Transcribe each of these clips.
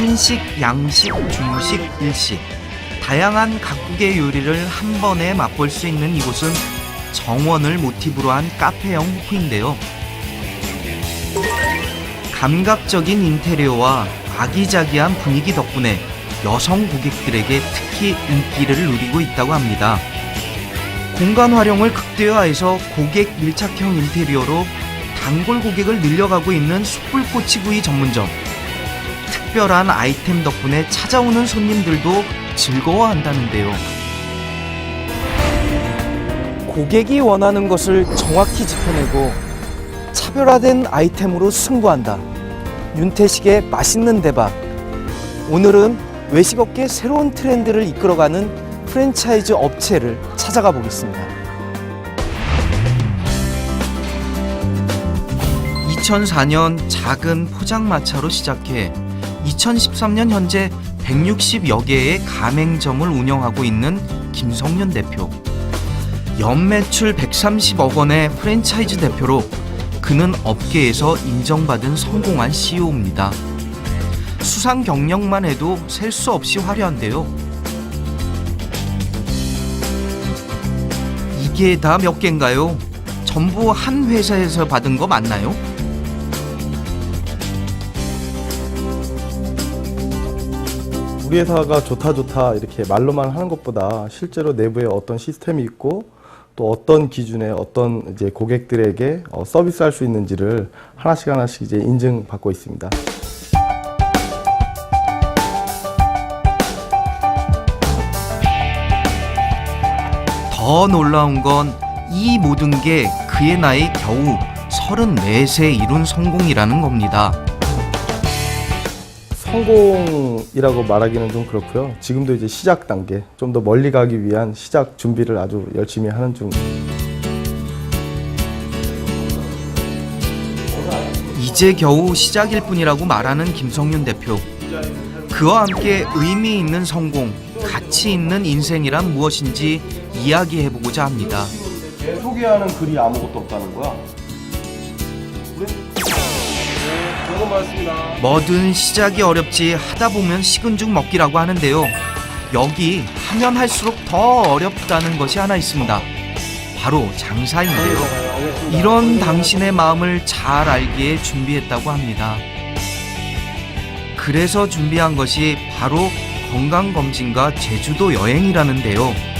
한식, 양식, 중식, 일식 다양한 각국의 요리를 한 번에 맛볼 수 있는 이곳은 정원을 모티브로 한 카페형 호프인데요. 감각적인 인테리어와 아기자기한 분위기 덕분에 여성 고객들에게 특히 인기를 누리고 있다고 합니다. 공간 활용을 극대화해서 고객 밀착형 인테리어로 단골 고객을 늘려가고 있는 숯불꼬치구이 전문점. 특별한 아이템 덕분에 찾아오는 손님들도 즐거워한다는데요. 고객이 원하는 것을 정확히 짚어내고 차별화된 아이템으로 승부한다. 윤태식의 맛있는 대박. 오늘은 외식업계 새로운 트렌드를 이끌어가는 프랜차이즈 업체를 찾아가 보겠습니다. 2004년 작은 포장마차로 시작해 2013년 현재 160여 개의 가맹점을 운영하고 있는 김성윤 대표. 연매출 130억 원의 프랜차이즈 대표로 그는 업계에서 인정받은 성공한 CEO입니다. 수상 경력만 해도 셀 수 없이 화려한데요. 이게 다 몇 개인가요? 전부 한 회사에서 받은 거 맞나요? 우리 회사가 좋다 이렇게 말로만 하는 것보다 실제로 내부에 어떤 시스템이 있고 또 어떤 기준에 어떤 이제 고객들에게 서비스할 수 있는지를 하나씩 이제 인증받고 있습니다. 더 놀라운 건 이 모든 게 그의 나이 겨우 34세 이룬 성공이라는 겁니다. 성공이라고 말하기는 좀 그렇고요. 지금도 이제 시작 단계, 좀 더 멀리 가기 위한 시작 준비를 아주 열심히 하는 중입니다. 이제 겨우 시작일 뿐이라고 말하는 김성윤 대표. 그와 함께 의미 있는 성공, 가치 있는 인생이란 무엇인지 이야기해보고자 합니다. 소개하는 글이 아무것도 없다는 거야. 그래? 너무 많습니다. 뭐든 시작이 어렵지 하다 보면 식은 죽 먹기라고 하는데요. 여기 하면 할수록 더 어렵다는 것이 하나 있습니다. 바로 장사인데요. 이런 당신의 마음을 잘 알기에 준비했다고 합니다. 그래서 준비한 것이 바로 건강검진과 제주도 여행이라는데요.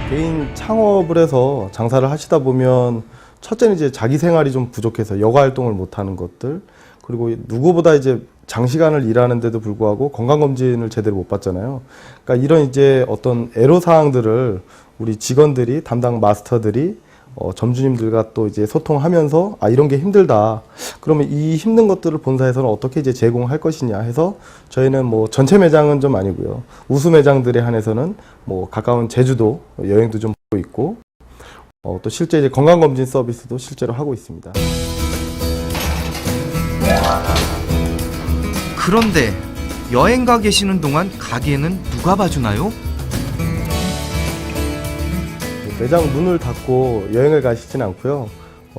개인 창업을 해서 장사를 하시다 보면 첫째는 이제 자기 생활이 좀 부족해서 여가 활동을 못 하는 것들, 그리고 누구보다 이제 장시간을 일하는데도 불구하고 건강검진을 제대로 못 받잖아요. 그러니까 이런 이제 어떤 애로사항들을 우리 직원들이, 담당 마스터들이 점주님들과 또 이제 소통하면서 이런 게 힘들다. 그러면 이 힘든 것들을 본사에서는 어떻게 이제 제공할 것이냐 해서 저희는 뭐 전체 매장은 좀 아니고요. 우수 매장들에 한해서는 뭐 가까운 제주도 여행도 좀 하고 있고 또 실제 이제 건강검진 서비스도 실제로 하고 있습니다. 그런데 여행 가 계시는 동안 가게는 누가 봐주나요? 매장 문을 닫고 여행을 가시진 않고요.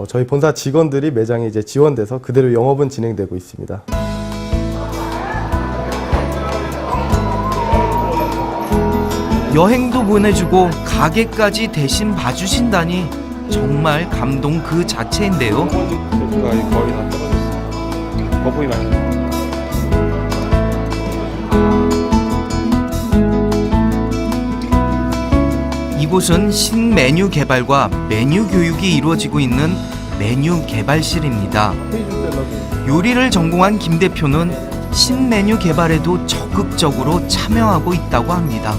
저희 본사 직원들이 매장에 이제 지원돼서 그대로 영업은 진행되고 있습니다. 여행도 보내주고 가게까지 대신 봐주신다니 정말 감동 그 자체인데요. 제주가 거의 다 떨어졌어요. 거북이 많이. 이곳은 신메뉴 개발과 메뉴 교육이 이루어지고 있는 메뉴 개발실입니다. 요리를 전공한 김 대표는 신메뉴 개발에도 적극적으로 참여하고 있다고 합니다.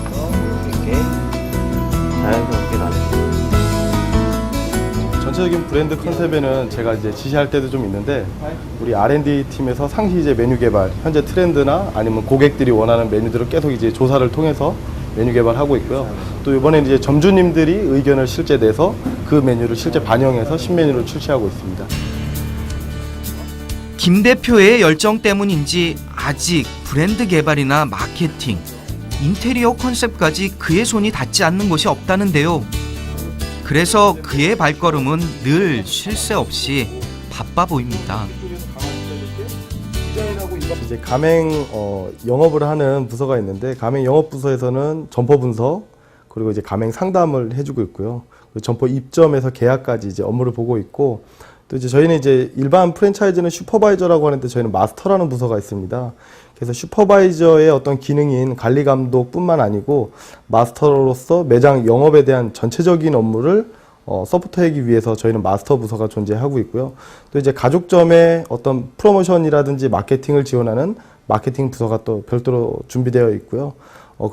자연스럽게 전체적인 브랜드 컨셉에는 제가 이제 지시할 때도 좀 있는데 우리 R&D 팀에서 상시 이제 메뉴 개발, 현재 트렌드나 아니면 고객들이 원하는 메뉴들을 계속 이제 조사를 통해서 메뉴 개발하고 있고요. 또 이번에 이제 점주님들이 의견을 실제 내서 그 메뉴를 실제 반영해서 신메뉴를 출시하고 있습니다. 김 대표의 열정 때문인지 아직 브랜드 개발이나 마케팅, 인테리어 컨셉까지 그의 손이 닿지 않는 곳이 없다는데요. 그래서 그의 발걸음은 늘 쉴 새 없이 바빠 보입니다. 이제 가맹 영업을 하는 부서가 있는데 가맹 영업 부서에서는 점포 분석 그리고 이제 가맹 상담을 해주고 있고요. 점포 입점에서 계약까지 이제 업무를 보고 있고 또 이제 저희는 이제 일반 프랜차이즈는 슈퍼바이저라고 하는데 저희는 마스터라는 부서가 있습니다. 그래서 슈퍼바이저의 어떤 기능인 관리 감독뿐만 아니고 마스터로서 매장 영업에 대한 전체적인 업무를 서포트하기 위해서 저희는 마스터 부서가 존재하고 있고요. 또 이제 가족점의 어떤 프로모션이라든지 마케팅을 지원하는 마케팅 부서가 또 별도로 준비되어 있고요.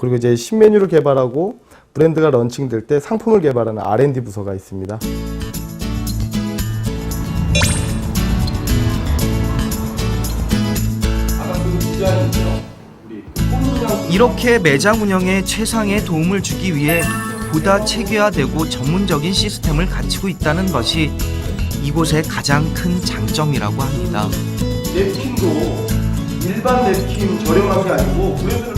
그리고 이제 신메뉴를 개발하고 브랜드가 런칭될 때 상품을 개발하는 R&D 부서가 있습니다. 이렇게 매장 운영에 최상의 도움을 주기 위해 보다 체계화되고 전문적인 시스템을 갖추고 있다는 것이 이곳의 가장 큰 장점이라고 합니다. 냅킨도 일반 냅킨 저렴한 게 아니고 브랜드를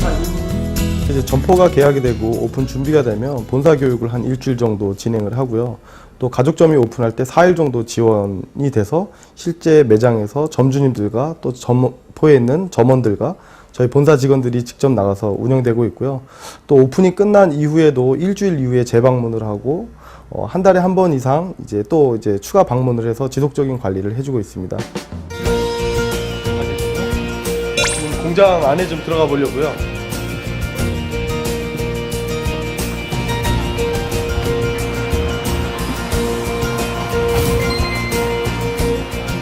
이제 점포가 계약이 되고 오픈 준비가 되면 본사 교육을 한 일주일 정도 진행을 하고요. 또 가족점이 오픈할 때 4일 정도 지원이 돼서 실제 매장에서 점주님들과 또 점포에 있는 점원들과 저희 본사 직원들이 직접 나가서 운영되고 있고요. 또 오픈이 끝난 이후에도 일주일 이후에 재방문을 하고 한 달에 한 번 이상 이제 또 이제 추가 방문을 해서 지속적인 관리를 해주고 있습니다. 공장 안에 좀 들어가 보려고요.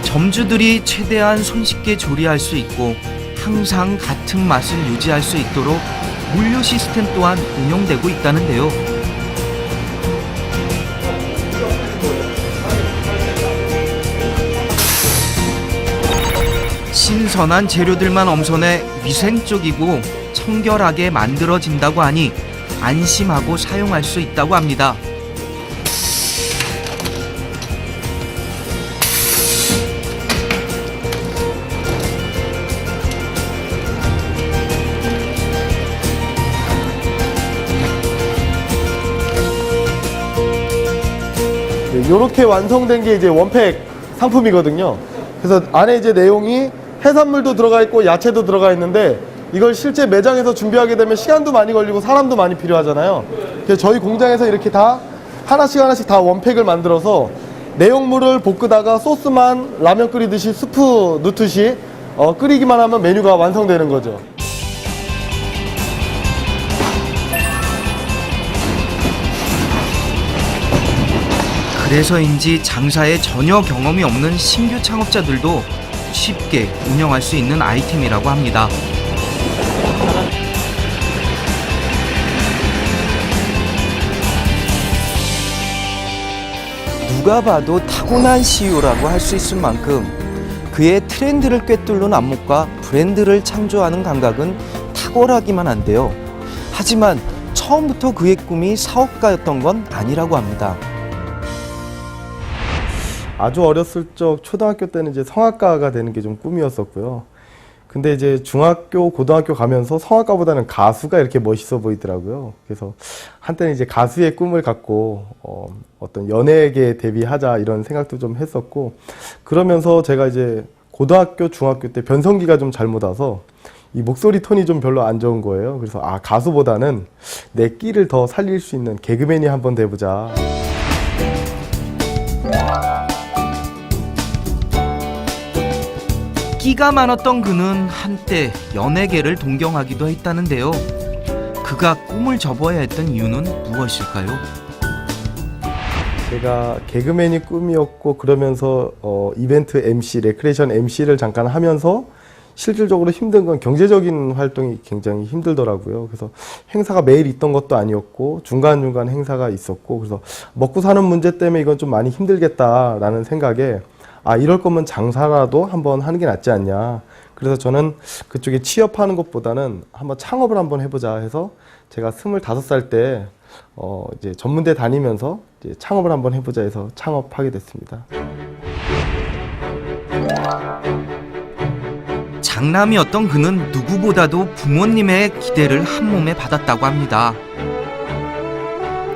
점주들이 최대한 손쉽게 조리할 수 있고 항상 같은 맛을 유지할 수 있도록 물류 시스템 또한 운영되고 있다는데요. 신선한 재료들만 엄선해 위생적이고 청결하게 만들어진다고 하니 안심하고 사용할 수 있다고 합니다. 이렇게 완성된 게 이제 원팩 상품이거든요. 그래서 안에 이제 내용이 해산물도 들어가 있고 야채도 들어가 있는데 이걸 실제 매장에서 준비하게 되면 시간도 많이 걸리고 사람도 많이 필요하잖아요. 그래서 저희 공장에서 이렇게 다 하나씩 다 원팩을 만들어서 내용물을 볶다가 소스만 라면 끓이듯이 스프 넣듯이 끓이기만 하면 메뉴가 완성되는 거죠. 그래서인지 장사에 전혀 경험이 없는 신규 창업자들도 쉽게 운영할 수 있는 아이템이라고 합니다. 누가 봐도 타고난 CEO라고 할 수 있을 만큼 그의 트렌드를 꿰뚫는 안목과 브랜드를 창조하는 감각은 탁월하기만 한데요. 하지만 처음부터 그의 꿈이 사업가였던 건 아니라고 합니다. 아주 어렸을 적 초등학교 때는 이제 성악가가 되는 게 좀 꿈이었었고요. 근데 이제 중학교, 고등학교 가면서 성악가보다는 가수가 이렇게 멋있어 보이더라고요. 그래서 한때는 이제 가수의 꿈을 갖고 어떤 연예계에 데뷔하자 이런 생각도 좀 했었고, 그러면서 제가 이제 고등학교, 중학교 때 변성기가 좀 잘못 와서 이 목소리 톤이 좀 별로 안 좋은 거예요. 그래서 가수보다는 내 끼를 더 살릴 수 있는 개그맨이 한번 돼보자. 끼가 많았던 그는 한때 연예계를 동경하기도 했다는데요. 그가 꿈을 접어야 했던 이유는 무엇일까요? 제가 개그맨이 꿈이었고 그러면서 이벤트 MC, 레크레이션 MC를 잠깐 하면서 실질적으로 힘든 건 경제적인 활동이 굉장히 힘들더라고요. 그래서 행사가 매일 있던 것도 아니었고 중간중간 행사가 있었고, 그래서 먹고 사는 문제 때문에 이건 좀 많이 힘들겠다라는 생각에 이럴 거면 장사라도 한번 하는 게 낫지 않냐. 그래서 저는 그쪽에 취업하는 것보다는 한번 창업을 한번 해보자 해서 제가 25살 때 이제 전문대 다니면서 이제 창업을 한번 해보자 해서 창업하게 됐습니다. 장남이었던 그는 누구보다도 부모님의 기대를 한몸에 받았다고 합니다.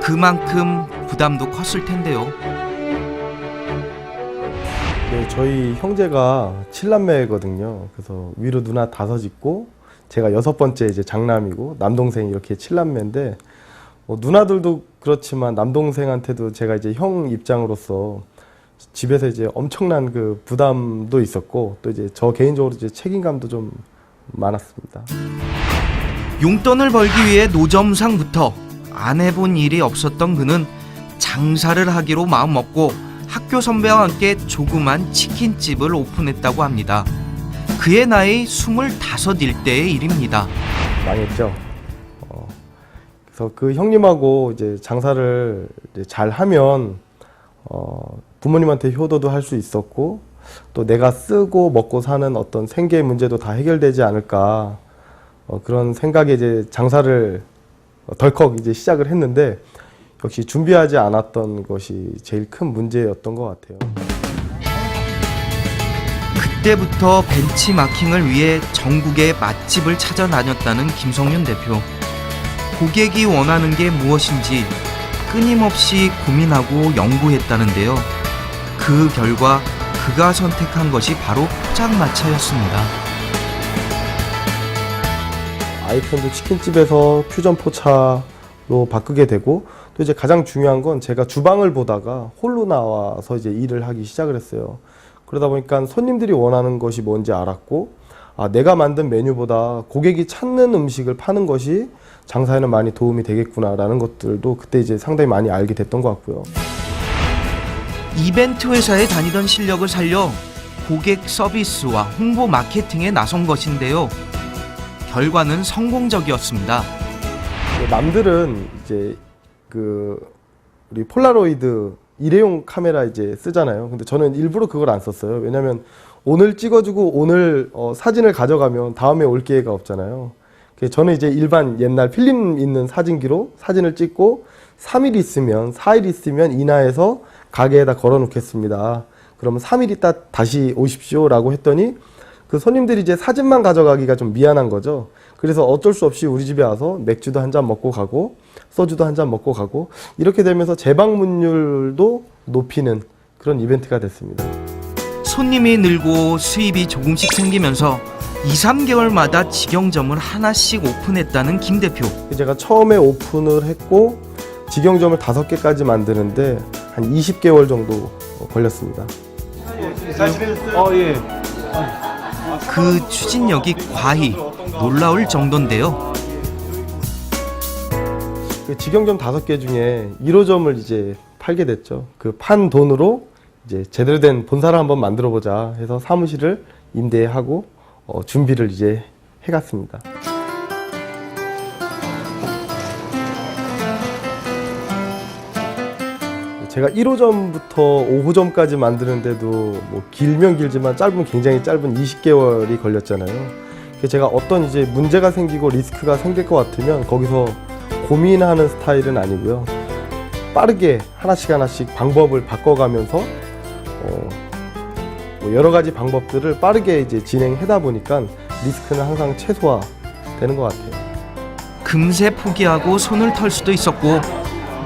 그만큼 부담도 컸을 텐데요. 네, 네, 저희 형제가 7남매거든요. 그래서 위로 누나 5 있고 제가 6번째 이제 장남이고 남동생 이렇게 7남매인데 누나들도 그렇지만 남동생한테도 제가 이제 형 입장으로서 집에서 이제 엄청난 그 부담도 있었고 또 이제 저 개인적으로 이제 책임감도 좀 많았습니다. 용돈을 벌기 위해 노점상부터 안 해본 일이 없었던 그는 장사를 하기로 마음먹고 학교 선배와 함께 조그만 치킨집을 오픈했다고 합니다. 그의 나이 25일 때의 일입니다. 망했죠. 그래서 그 형님하고 이제 장사를 이제 잘 하면 부모님한테 효도도 할 수 있었고 또 내가 쓰고 먹고 사는 어떤 생계 문제도 다 해결되지 않을까 그런 생각에 이제 장사를 덜컥 이제 시작을 했는데 역시 준비하지 않았던 것이 제일 큰 문제였던 것 같아요. 그때부터 벤치마킹을 위해 전국의 맛집을 찾아다녔다는 김성윤 대표. 고객이 원하는 게 무엇인지 끊임없이 고민하고 연구했다는데요. 그 결과 그가 선택한 것이 바로 포장마차였습니다. 아이콘도 치킨집에서 퓨전 포차로 바꾸게 되고 또 이제 가장 중요한 건 제가 주방을 보다가 홀로 나와서 이제 일을 하기 시작을 했어요. 그러다 보니까 손님들이 원하는 것이 뭔지 알았고 내가 만든 메뉴보다 고객이 찾는 음식을 파는 것이 장사에는 많이 도움이 되겠구나라는 것들도 그때 이제 상당히 많이 알게 됐던 것 같고요. 이벤트 회사에 다니던 실력을 살려 고객 서비스와 홍보 마케팅에 나선 것인데요. 결과는 성공적이었습니다. 남들은 이제 우리 폴라로이드 일회용 카메라 이제 쓰잖아요. 근데 저는 일부러 그걸 안 썼어요. 왜냐면 오늘 찍어주고 오늘 사진을 가져가면 다음에 올 기회가 없잖아요. 그래서 저는 이제 일반 옛날 필름 있는 사진기로 사진을 찍고 3일 있으면 4일 있으면 인화해서 가게에다 걸어 놓겠습니다. 그러면 3일 있다 다시 오십시오 라고 했더니 그 손님들이 이제 사진만 가져가기가 좀 미안한 거죠. 그래서 어쩔 수 없이 우리 집에 와서 맥주도 한 잔 먹고 가고 소주도 한 잔 먹고 가고 이렇게 되면서 재방문율도 높이는 그런 이벤트가 됐습니다. 손님이 늘고 수입이 조금씩 생기면서 2~3개월마다 직영점을 하나씩 오픈했다는 김 대표. 제가 처음에 오픈을 했고 직영점을 5개까지 만드는데 한 20개월 정도 걸렸습니다. 예. 그 추진력이 과히 놀라울 정도인데요. 그 직영점 5개 중에 1호점을 이제 팔게 됐죠. 그 판 돈으로 이제 제대로 된 본사를 한번 만들어 보자 해서 사무실을 임대하고 준비를 이제 해갔습니다. 제가 1호점부터 5호점까지 만드는데도 뭐 길면 길지만 짧으면 굉장히 짧은 20개월이 걸렸잖아요. 그래서 제가 어떤 이제 문제가 생기고 리스크가 생길 것 같으면 거기서 고민하는 스타일은 아니고요. 빠르게 하나씩 방법을 바꿔가면서 뭐 여러 가지 방법들을 빠르게 이제 진행하다 보니까 리스크는 항상 최소화되는 것 같아요. 금세 포기하고 손을 털 수도 있었고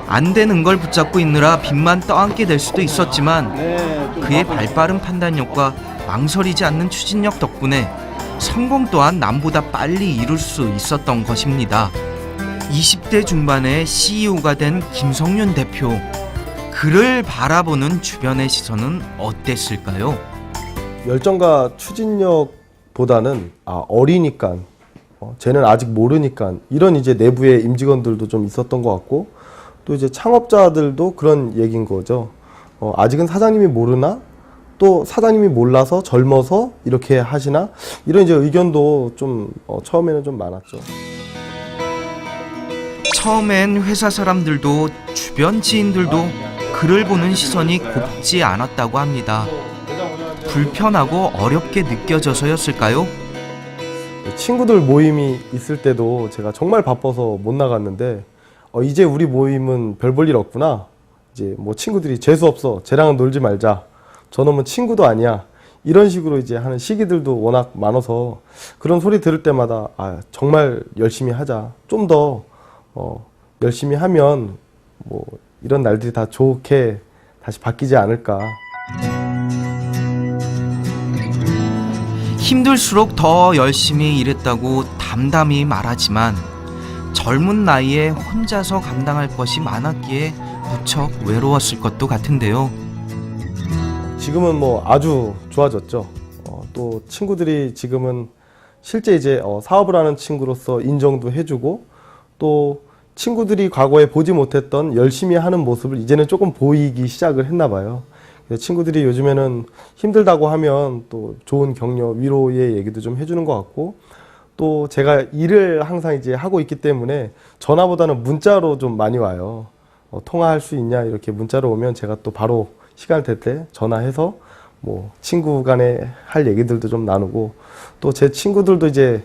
안 되는 걸 붙잡고 있느라 빚만 떠안게 될 수도 있었지만 그의 발빠른 판단력과 망설이지 않는 추진력 덕분에 성공 또한 남보다 빨리 이룰 수 있었던 것입니다. 20대 중반에 CEO가 된 김성윤 대표. 그를 바라보는 주변의 시선은 어땠을까요? 열정과 추진력보다는 어리니까 쟤는 아직 모르니까 이런 이제 내부의 임직원들도 좀 있었던 것 같고 또 이제 창업자들도 그런 얘기인 거죠. 아직은 사장님이 모르나? 또 사장님이 몰라서 젊어서 이렇게 하시나? 이런 이제 의견도 좀 처음에는 좀 많았죠. 처음엔 회사 사람들도 주변 지인들도 그를 보는 시선이 곱지 않았다고 합니다. 불편하고 어렵게 느껴져서였을까요? 친구들 모임이 있을 때도 제가 정말 바빠서 못 나갔는데 이제 우리 모임은 별 볼 일 없구나. 이제 뭐 친구들이 재수 없어. 쟤랑은 놀지 말자. 저놈은 친구도 아니야. 이런 식으로 이제 하는 시기들도 워낙 많아서 그런 소리 들을 때마다 정말 열심히 하자. 좀 더 열심히 하면 뭐 이런 날들이 다 좋게 다시 바뀌지 않을까. 힘들수록 더 열심히 일했다고 담담히 말하지만 젊은 나이에 혼자서 감당할 것이 많았기에 무척 외로웠을 것도 같은데요. 지금은 뭐 아주 좋아졌죠. 또 친구들이 지금은 실제 이제 사업을 하는 친구로서 인정도 해주고, 또 친구들이 과거에 보지 못했던 열심히 하는 모습을 이제는 조금 보이기 시작을 했나 봐요. 그래서 친구들이 요즘에는 힘들다고 하면 또 좋은 격려, 위로의 얘기도 좀 해주는 것 같고, 또 제가 일을 항상 이제 하고 있기 때문에 전화보다는 문자로 좀 많이 와요. 통화할 수 있냐 이렇게 문자로 오면 제가 또 바로 시간 될 때 전화해서 뭐 친구 간에 할 얘기들도 좀 나누고, 또 제 친구들도 이제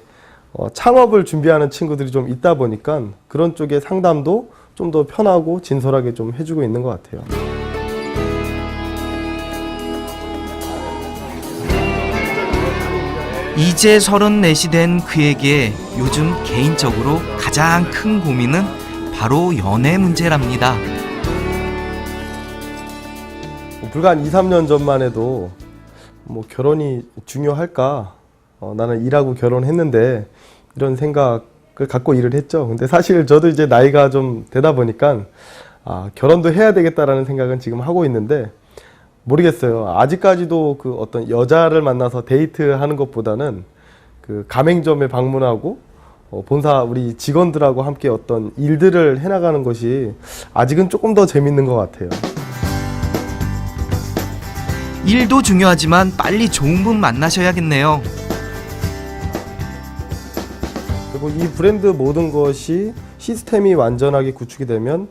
창업을 준비하는 친구들이 좀 있다 보니까 그런 쪽의 상담도 좀 더 편하고 진솔하게 좀 해주고 있는 것 같아요. 이제 34이 된 그에게 요즘 개인적으로 가장 큰 고민은 바로 연애 문제랍니다. 불과 한 2, 3년 전만 해도 뭐 결혼이 중요할까? 나는 일하고 결혼했는데 이런 생각을 갖고 일을 했죠. 근데 사실 저도 이제 나이가 좀 되다 보니까 결혼도 해야 되겠다라는 생각은 지금 하고 있는데, 모르겠어요. 아직까지도 그 어떤 여자를 만나서 데이트하는 것보다는 그 가맹점에 방문하고 본사 우리 직원들하고 함께 어떤 일들을 해나가는 것이 아직은 조금 더 재밌는 것 같아요. 일도 중요하지만 빨리 좋은 분 만나셔야겠네요. 그리고 이 브랜드 모든 것이 시스템이 완전하게 구축이 되면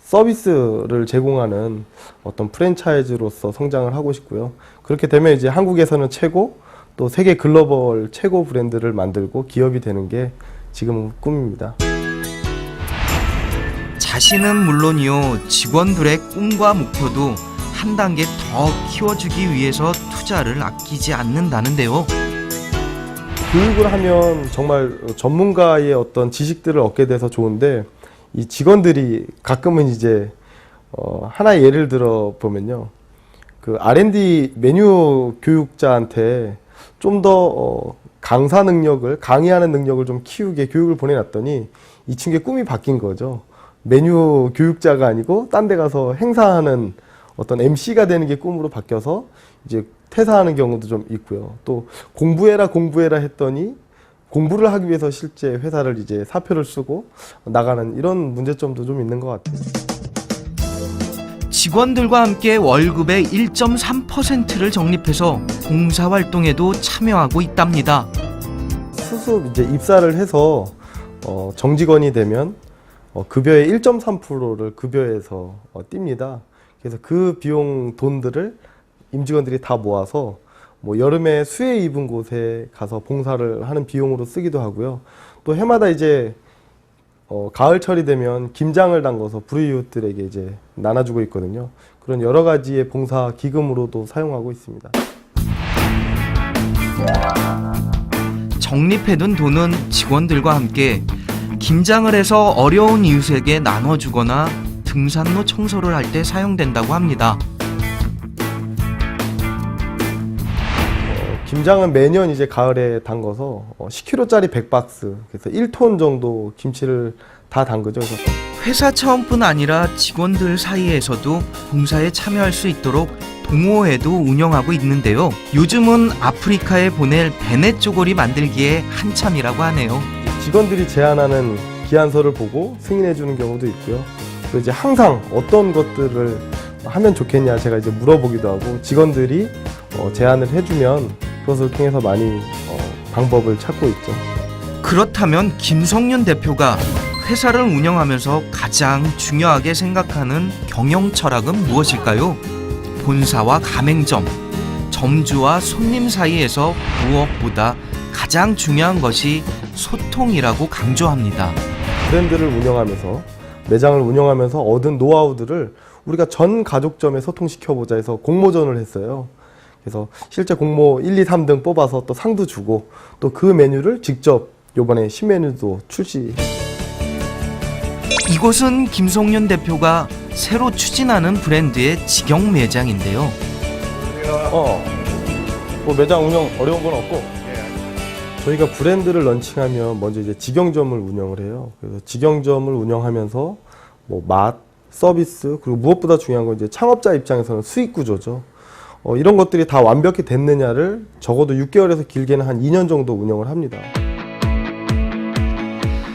서비스를 제공하는 어떤 프랜차이즈로서 성장을 하고 싶고요. 그렇게 되면 이제 한국에서는 최고, 또 세계 글로벌 최고 브랜드를 만들고 기업이 되는 게 지금은 꿈입니다. 자신은 물론이요, 직원들의 꿈과 목표도 한 단계 더 키워주기 위해서 투자를 아끼지 않는다는데요. 교육을 하면 정말 전문가의 어떤 지식들을 얻게 돼서 좋은데, 이 직원들이 가끔은 이제 하나의 예를 들어 보면요, 그 R&D 메뉴 교육자한테 좀 더 강사 능력을, 강의하는 능력을 좀 키우게 교육을 보내놨더니 이 친구의 꿈이 바뀐 거죠. 메뉴 교육자가 아니고 딴 데 가서 행사하는 어떤 MC가 되는 게 꿈으로 바뀌어서 이제 퇴사하는 경우도 좀 있고요. 또 공부해라 했더니 공부를 하기 위해서 실제 회사를 이제 사표를 쓰고 나가는 이런 문제점도 좀 있는 것 같아요. 직원들과 함께 월급의 1.3%를 적립해서 봉사활동에도 참여하고 있답니다. 수습 이제 입사를 해서 정직원이 되면 급여의 1.3%를 급여에서 띱니다. 그래서 그 비용 돈들을 임직원들이 다 모아서 뭐 여름에 수해 입은 곳에 가서 봉사를 하는 비용으로 쓰기도 하고요. 또 해마다 이제 가을철이 되면 김장을 담궈서 불우이웃들에게 이제 나눠주고 있거든요. 그런 여러 가지의 봉사 기금으로도 사용하고 있습니다. 적립해둔 돈은 직원들과 함께 김장을 해서 어려운 이웃에게 나눠주거나 등산로 청소를 할 때 사용된다고 합니다. 김장은 매년 이제 가을에 담궈서 10kg짜리 100박스, 그래서 1톤 정도 김치를 다 담그죠. 그래서 회사 차원뿐 아니라 직원들 사이에서도 봉사에 참여할 수 있도록 동호회도 운영하고 있는데요. 요즘은 아프리카에 보낼 베네 쪼고리 만들기에 한참이라고 하네요. 직원들이 제안하는 기안서를 보고 승인해 주는 경우도 있고요. 또 이제 항상 어떤 것들을 하면 좋겠냐 제가 이제 물어보기도 하고, 직원들이 제안을 해주면 그것을 통해서 많이 방법을 찾고 있죠. 그렇다면 김성윤 대표가 회사를 운영하면서 가장 중요하게 생각하는 경영 철학은 무엇일까요? 본사와 가맹점, 점주와 손님 사이에서 무엇보다 가장 중요한 것이 소통이라고 강조합니다. 브랜드를 운영하면서, 매장을 운영하면서 얻은 노하우들을 우리가 전 가족점에 소통시켜보자 해서 공모전을 했어요. 그래서 실제 공모 1, 2, 3등 뽑아서 또 상도 주고, 또 그 메뉴를 직접 요번에 신메뉴도 출시. 이곳은 김성윤 대표가 새로 추진하는 브랜드의 직영 매장인데요. 뭐 매장 운영 어려운 건 없고 저희가 브랜드를 런칭하면 먼저 이제 직영점을 운영을 해요. 그래서 직영점을 운영하면서 뭐 맛, 서비스 그리고 무엇보다 중요한 건 이제 창업자 입장에서는 수익 구조죠. 이런 것들이 다 완벽히 됐느냐를 적어도 6개월에서 길게는 한 2년 정도 운영을 합니다.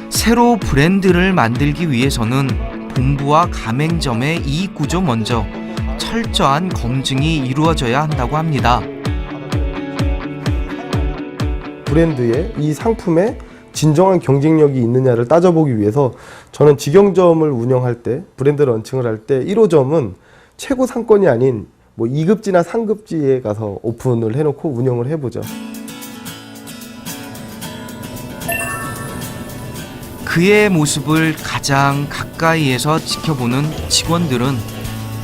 새로 브랜드를 만들기 위해서는 본부와 가맹점의 이익 구조 먼저 철저한 검증이 이루어져야 한다고 합니다. 브랜드의 이 상품에 진정한 경쟁력이 있느냐를 따져보기 위해서 저는 직영점을 운영할 때 브랜드 런칭을 할 때 1호점은 최고 상권이 아닌 뭐 2급지나 3급지에 가서 오픈을 해놓고 운영을 해보죠. 그의 모습을 가장 가까이에서 지켜보는 직원들은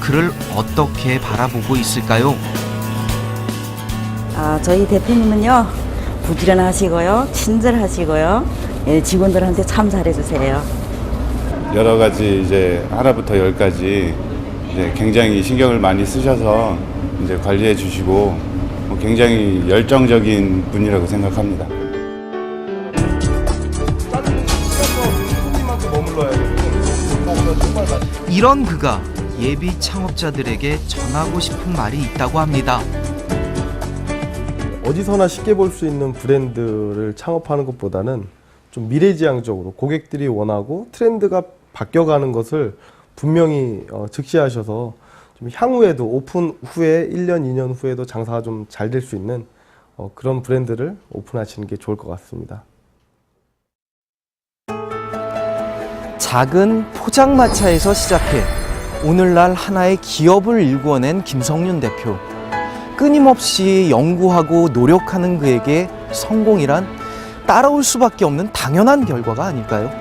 그를 어떻게 바라보고 있을까요? 저희 대표님은요, 부지런하시고요, 친절하시고요, 직원들한테 참 잘해주세요. 여러 가지 이제 하나부터 열까지 이제 굉장히 신경을 많이 쓰셔서 이제 관리해 주시고 굉장히 열정적인 분이라고 생각합니다. 이런 그가 예비 창업자들에게 전하고 싶은 말이 있다고 합니다. 어디서나 쉽게 볼 수 있는 브랜드를 창업하는 것보다는 좀 미래지향적으로 고객들이 원하고 트렌드가 바뀌어가는 것을 분명히 즉시하셔서 좀 향후에도 오픈 후에 1년, 2년 후에도 장사가 좀 잘 될 수 있는 그런 브랜드를 오픈하시는 게 좋을 것 같습니다. 작은 포장마차에서 시작해 오늘날 하나의 기업을 일궈낸 김성윤 대표. 끊임없이 연구하고 노력하는 그에게 성공이란 따라올 수밖에 없는 당연한 결과가 아닐까요?